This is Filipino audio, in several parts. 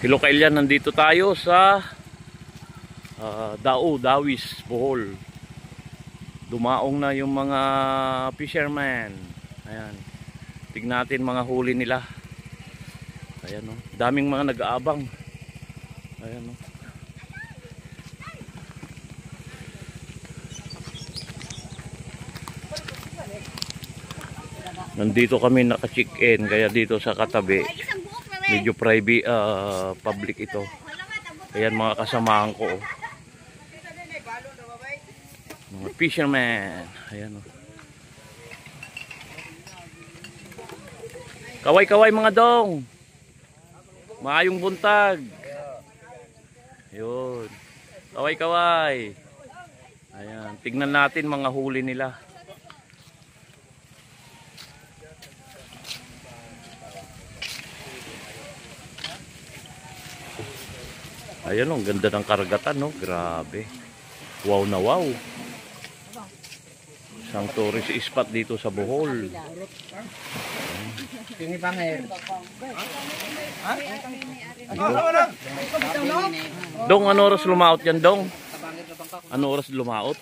Hello Kailyan, nandito tayo sa Dawis, Bohol. Dumaong na yung mga fisherman. Ayan. Tignan natin mga huli nila. Ayan, oh. Daming mga nag-aabang. Ayan, oh. Nandito kami naka-check-in, kaya dito sa katabi medyo private, public ito. Ayan mga kasamahan ko, oh. Mga fisherman. Ayan, oh. Kaway-kaway mga dong. Maayong buntag. Ayun. Kaway-kaway. Ayan, tignan natin mga huli nila. Ayan, ang ganda ng karagatan, no? Grabe. Wow na wow. Isang tourist spot dito sa Bohol. Dong, ano oras lumaot yan, Dong? Ano oras lumaot?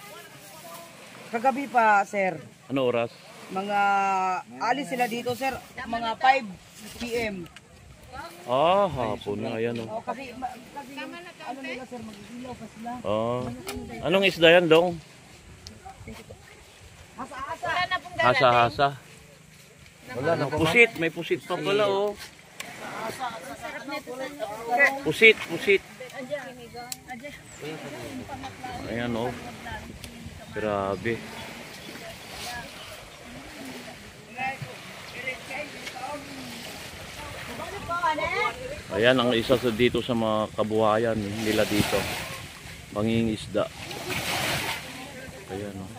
Kagabi pa, sir. Ano oras? Mga alis sila dito, sir. Mga 5 PM. Ah, hapon na. Ayan, oh. Kasi ano nila, sir, mag-ilaw pa sila. Anong isda yan, Dong? Hasa-hasa. Hasa-hasa. Wala na. Pusit. May pusit pa pala, oh. Pusit, pusit. Ayan, oh. Grabe. Ayan ang isa sa dito sa mga kabuhayan nila dito. Pangingisda. Ayan, oh.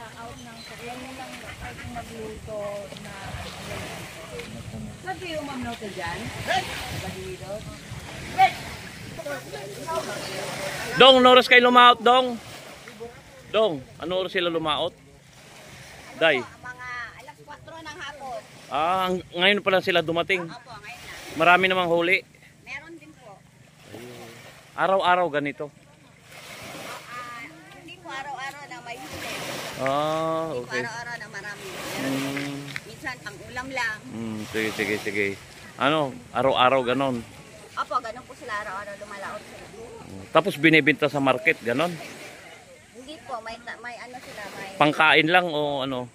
Sabi yung ma'am natin dyan? Dong, ano oras kayo lumaot, Dong? Dong, ano oras sila lumaot? Day? Mga alas 4 ng hapon. Ah, ngayon pa lang sila dumating. Opo, ngayon na. Marami namang huli. Meron din po. Araw-araw ganito. Hindi po araw-araw na may huli. Ah, Hindi po okay. araw-araw na marami. Mm, Minsan pang ulam lang. sige, sige, sige. Ano, araw-araw ganon. Opo, ganun po sila araw-araw lumalaot sila. Tapos binibenta sa market, ganon. Hindi po, may ano sila, may... Pangkain lang o ano?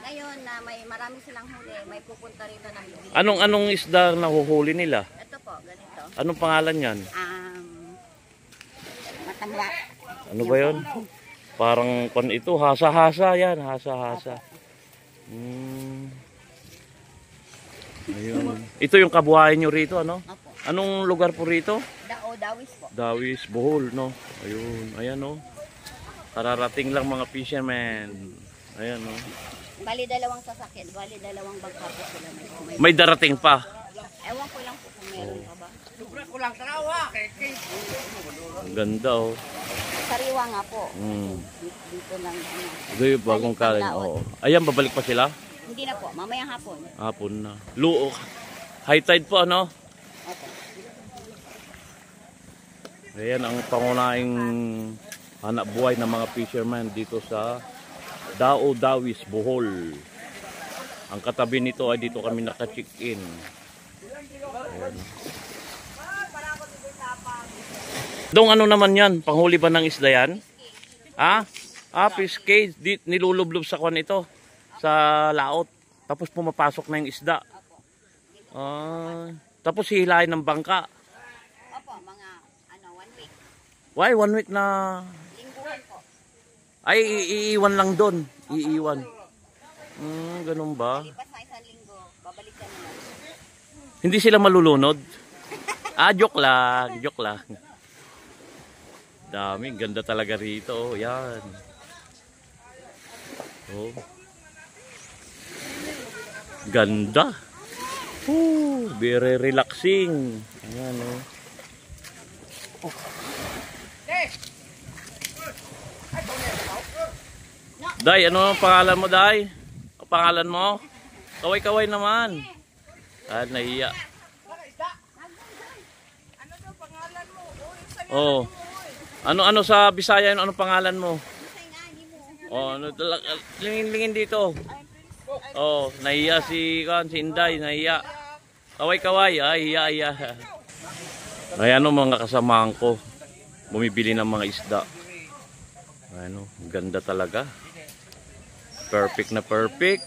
Ngayon na may marami silang huli, may pupunta rito ng bibili. Anong isda na huhuli nila? Ito po, ganito. Anong pangalan yan? Matamba. Ano ba yun? Parang ito, hasa-hasa yan, hasa-hasa. Ayun. Ito yung kabuhayan nyo rito, ano? Opo. Anong lugar po rito? Dawis po. Dawis, Bohol, no? Ayun, ayan, no? Kararating lang mga fishermen. Ayan, no? Bali dalawang sasakyan, bali dalawang bangka po sila. May darating pa. Ewan ko lang po kung meron pa ba. Sobra ko lang tarawa. Ang ganda, oh. Sariwa nga po. Dito lang. Ito yung bagong kain. Oo. Ayan, babalik pa sila? Hindi na po, mamayang hapon. Hapon na. Luok. High tide po, ano? Okay. Ayan ang pangunahing hanap buhay ng mga fishermen dito sa Dawis, Bohol. Ang katabi nito ay dito kami naka-check-in. Dong, ano naman yan? Panghuli ba ng isda yan? Ha? Fish cage. Nilulublob sa kwan ito. Sa laot. Tapos pumapasok na yung isda. Tapos hihilahin ng bangka. Opo, mga 1 week. Why? 1 week na... Lingguhan po. Ay, iiwan lang doon. Iiwan. Ganun ba? Lipas na isang linggo, babalikan na lang. Hindi sila malulunod? Joke lang. Joke lang. Dami. Ganda talaga rito. Yan. Oh. Ganda. Very relaxing. Ayan, oh. Day, ano ang pangalan mo, Day? Ang pangalan mo? Kaway-kaway naman. Nahiya. Oh. Ano sa Bisaya yun? Ano pangalan mo? Oh, lingin dito. Oh, nahiya si Inday, nahiya. Kaway, ay hiya. Ayan o mga kasamahan ko. Bumibili ng mga isda. Ayan o, ganda talaga. Perfect na perfect.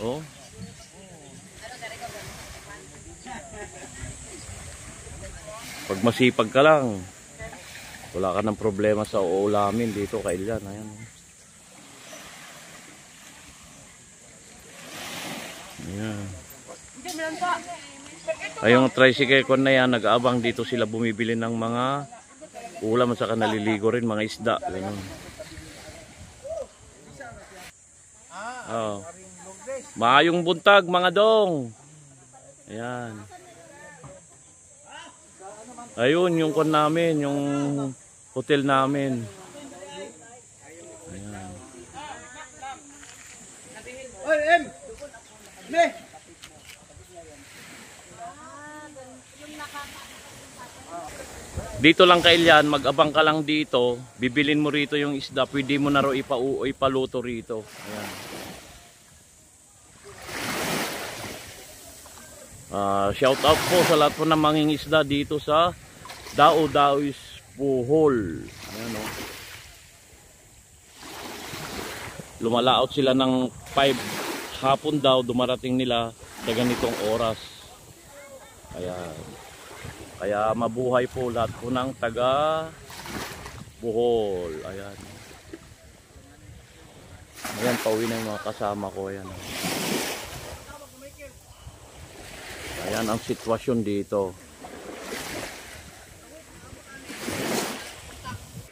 Oh. Pag masipag ka lang, wala ka ng problema sa uulamin dito kay Ilyan. Ayan o. Ayan. Ay, yung tricycle ko na yan, nag-aabang dito sila bumibili ng mga ulam at saka naliligo rin, mga isda. Ganun. Oh. Maayong buntag, mga dong. Ayan. Ayun, yung kon namin, yung hotel namin. Ayan. Oy, Em! Me! Dito lang kay Ilyan, mag-abang ka lang dito, bibilin mo rito yung isda, pwede mo na ro ipaluto rito. Ayan. Shout out po sa lahat po ng manging isda dito sa Dao-Dao's Bohol. Ayan o. Lumalaot sila ng 5 hapon daw, dumarating nila sa ganitong oras. Ayan. Kaya mabuhay po lahat po ng taga Bohol. Ayan. Ayan, pauwi na yung mga kasama ko. Ayan. Ayan ang sitwasyon dito.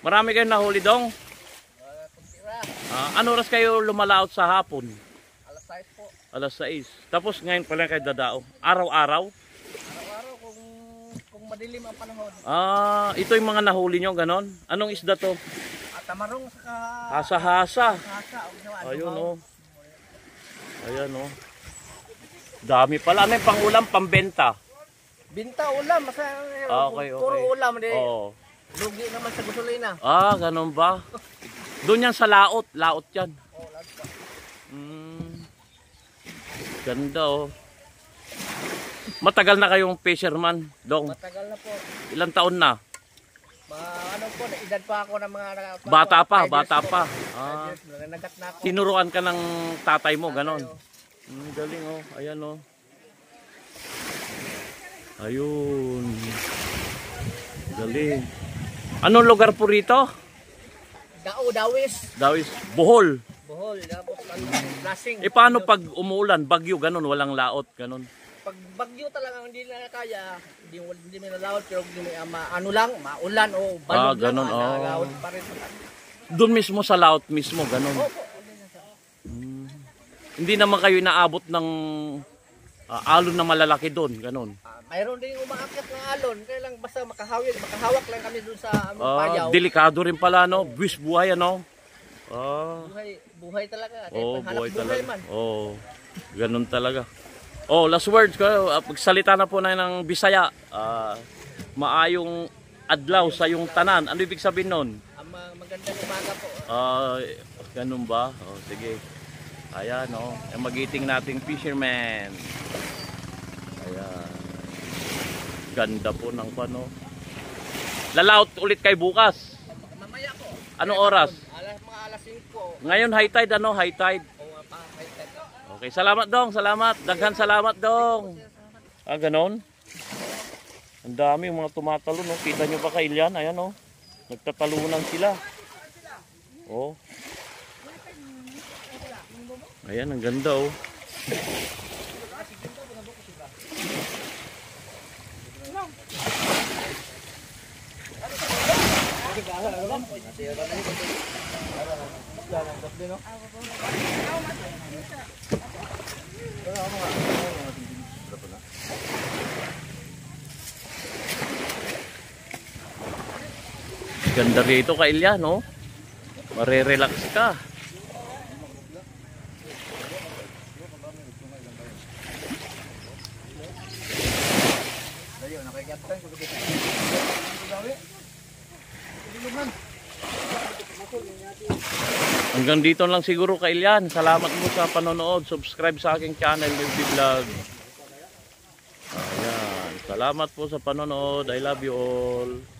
Marami kayong nahuli dong? Ano oras kayo lumalaot sa hapon? Alas 6 po. Alas 6. Tapos ngayon pala kayo dadao. Araw-araw? Kung madilim ang panahon. Ito yung mga nahuli nyo, ganon? Anong isda to? Tamarong saka Hasa-hasa. hasa. Ayun o. Ayan o. Dami pala. Ano yung pangulam, pambenta? Binta ulam, Okay. puro ulam di. Oo. Lugi naman sa gasolina. Ganon ba? Doon yan sa laot. Laot yan. Oh, lahat pa. Ganda oh. Matagal na kayong fisherman, Dong? Matagal na po. Ilang taon na? Ano po, edad pa ako ng mga Bata pa. Nanagat na ako. Tinuruan ka ng tatay mo, ganon. Galing oh. Ayan oh. Ayun. Galing. Anong lugar po rito? Dawis. Dawis. Bohol. Bohol. Tapos lasing. Paano pag umuulan, bagyo, ganon, walang laot, ganon? Pag bagyo talaga hindi na kaya, hindi mo nalawat, pero maulan o balog ganon, lang. Nalawat pa rin. Doon mismo sa laot mismo, ganon. Opo. Hindi naman kayo inaabot ng alon na malalaki doon, ganon. Mayroon din umaakyat ng alon, kaya lang basta makahawak lang kami doon sa payaw. Delikado rin pala, no? Buwis buhay, ano? Buhay talaga. Buhay talaga. Man. Ganon talaga. Last words ko, pagsalita na po na ng Bisaya. Maayong adlaw sa yung tanan. Ano ibig sabihin nun? Magandang umaga po. Ganun ba? Sige. Ayan, yung magiting nating fisherman. Ayan. Ganda po ng pano. Lalaot ulit kay bukas. Mamaya po. Anong oras? Mga alas 5. Ngayon high tide, high tide. High tide. Okay, salamat Dong, salamat. Daghan salamat Dong. Ganon. Ang dami mga tumatalo, no? Kita nyo ba kay Ilyan? Ayan, oh. Nagtatalunan sila. Ayan, ang ganda, oh. Ganda rito kay Ilya, no? Marerelax ka. Ayun, nakikita ko. Hanggang dito lang siguro kay Ilian. Salamat mo sa panonood. Subscribe sa aking channel, Milby Vlog. Ayan. Salamat po sa panonood. I love you all.